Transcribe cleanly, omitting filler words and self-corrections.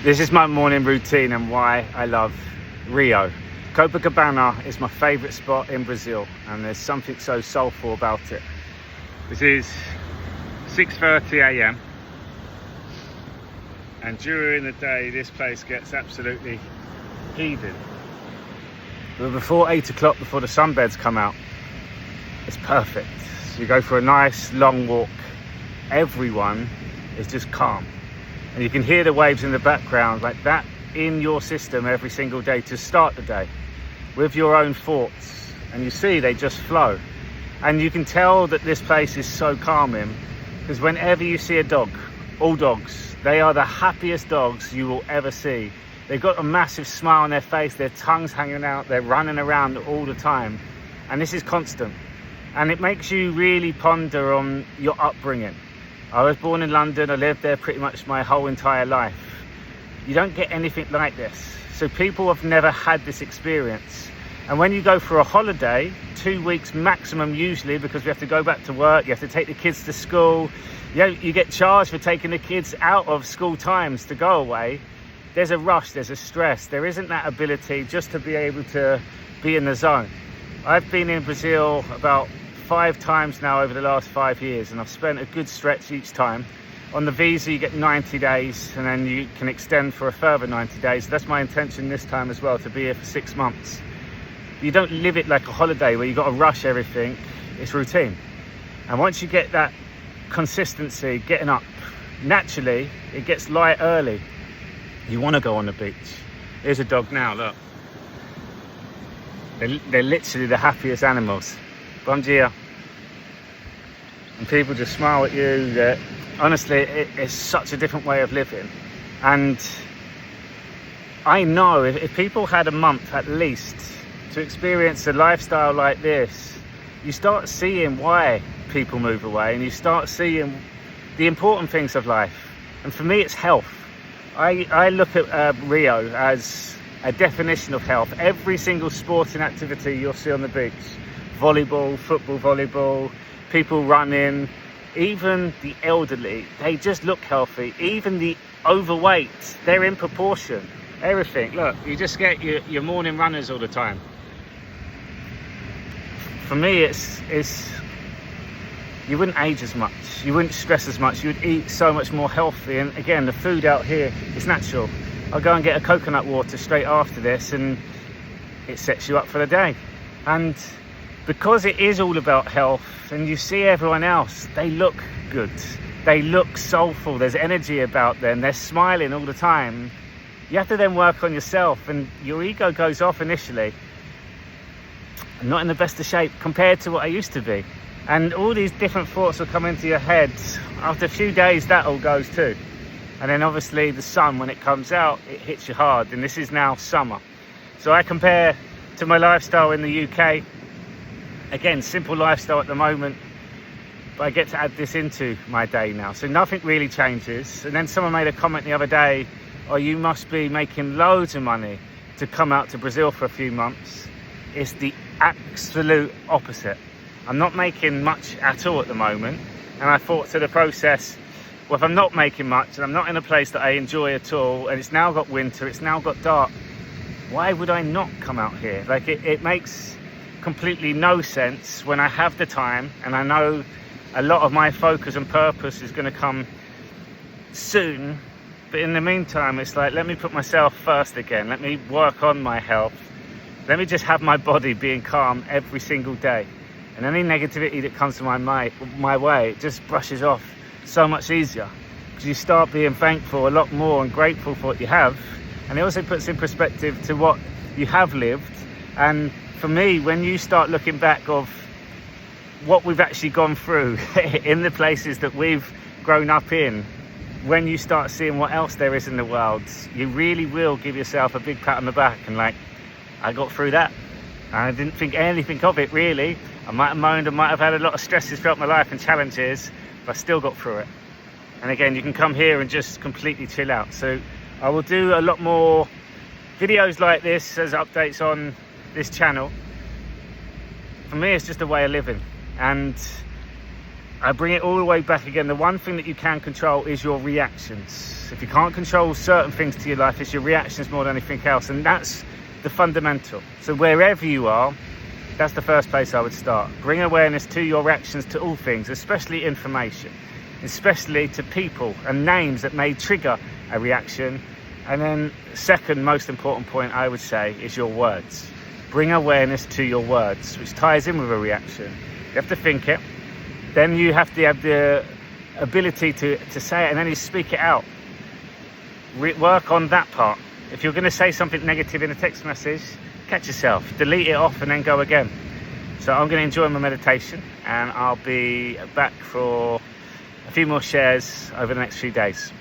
This is my morning routine and why I love Rio. Copacabana is my favourite spot in Brazil, and there's something so soulful about it. This is 6:30 a.m. and during the day this place gets absolutely heaving. But before 8 o'clock, before the sunbeds come out, it's perfect. So you go for a nice long walk. Everyone is just calm. And you can hear the waves in the background like that in your system every single day to start the day with your own thoughts. And you see they just flow. And you can tell that this place is so calming because whenever you see a dog, all dogs, they are the happiest dogs you will ever see. They've got a massive smile on their face, their tongues hanging out, they're running around all the time. And this is constant. And it makes you really ponder on your upbringing. I was born in London, I lived there pretty much my whole entire life. You don't get anything like this. So people have never had this experience. And when you go for a holiday, 2 weeks maximum usually, because we have to go back to work, you have to take the kids to school, you get charged for taking the kids out of school times to go away. There's a rush, there's a stress. There isn't that ability just to be able to be in the zone. I've been in Brazil about 5 times now over the last 5 years, and I've spent a good stretch each time. On the visa you get 90 days and then you can extend for a further 90 days. That's my intention this time as well, to be here for 6 months. You don't live it like a holiday where you've got to rush everything. It's routine. And once you get that consistency, getting up, naturally it gets light early. You want to go on the beach. Here's a dog now, look. They're literally the happiest animals. Bom dia. And people just smile at you. Honestly, it's such a different way of living. And I know if people had a month at least to experience a lifestyle like this, you start seeing why people move away, and you start seeing the important things of life. And for me, it's health. I look at Rio as a definition of health. Every single sporting activity you'll see on the beach, volleyball, football, volleyball, people running, even the elderly, they just look healthy. Even the overweight, they're in proportion. Everything, look, you just get your morning runners all the time. For me, it's you wouldn't age as much, you wouldn't stress as much, you would eat so much more healthy. And again, the food out here is natural. I'll go and get a coconut water straight after this and it sets you up for the day. And because it is all about health, and you see everyone else, they look good, they look soulful, there's energy about them, they're smiling all the time. You have to then work on yourself, and your ego goes off initially. I'm not in the best of shape compared to what I used to be. And all these different thoughts will come into your head. After a few days, that all goes too. And then obviously the sun, when it comes out, it hits you hard. And this is now summer. So I compare to my lifestyle in the UK. Again, simple lifestyle at the moment, but I get to add this into my day now. So nothing really changes. And then someone made a comment the other day, oh, you must be making loads of money to come out to Brazil for a few months. It's the absolute opposite. I'm not making much at all at the moment. And I thought to the process, well, if I'm not making much and I'm not in a place that I enjoy at all, and it's now got winter, it's now got dark, why would I not come out here? Like it makes completely no sense when I have the time, and I know a lot of my focus and purpose is going to come soon. But in the meantime, it's like, let me put myself first again. Let me work on my health. Let me just have my body being calm every single day. And any negativity that comes to my way, it just brushes off so much easier. Because you start being thankful a lot more and grateful for what you have. And it also puts in perspective to what you have lived. And for me, when you start looking back of what we've actually gone through in the places that we've grown up in, when you start seeing what else there is in the world, you really will give yourself a big pat on the back and like, I got through that. I didn't think anything of it really. I might have moaned, I might have had a lot of stresses throughout my life and challenges, but I still got through it. And again, you can come here and just completely chill out. So I will do a lot more videos like this as updates on this channel. For me, it's just a way of living, and I bring it all the way back again. The one thing that you can control is your reactions. If you can't control certain things to your life, it's your reactions more than anything else. And that's the fundamental. So wherever you are, that's the first place I would start. Bring awareness to your reactions to all things, especially information, especially to people and names that may trigger a reaction. And then second most important point I would say is your words. Bring awareness to your words, which ties in with a reaction. You have to think it, then you have to have the ability to say it, and then you speak it out. Work on that part. If you're going to say something negative in a text message, catch yourself, delete it off and then go again. So I'm going to enjoy my meditation, and I'll be back for a few more shares over the next few days.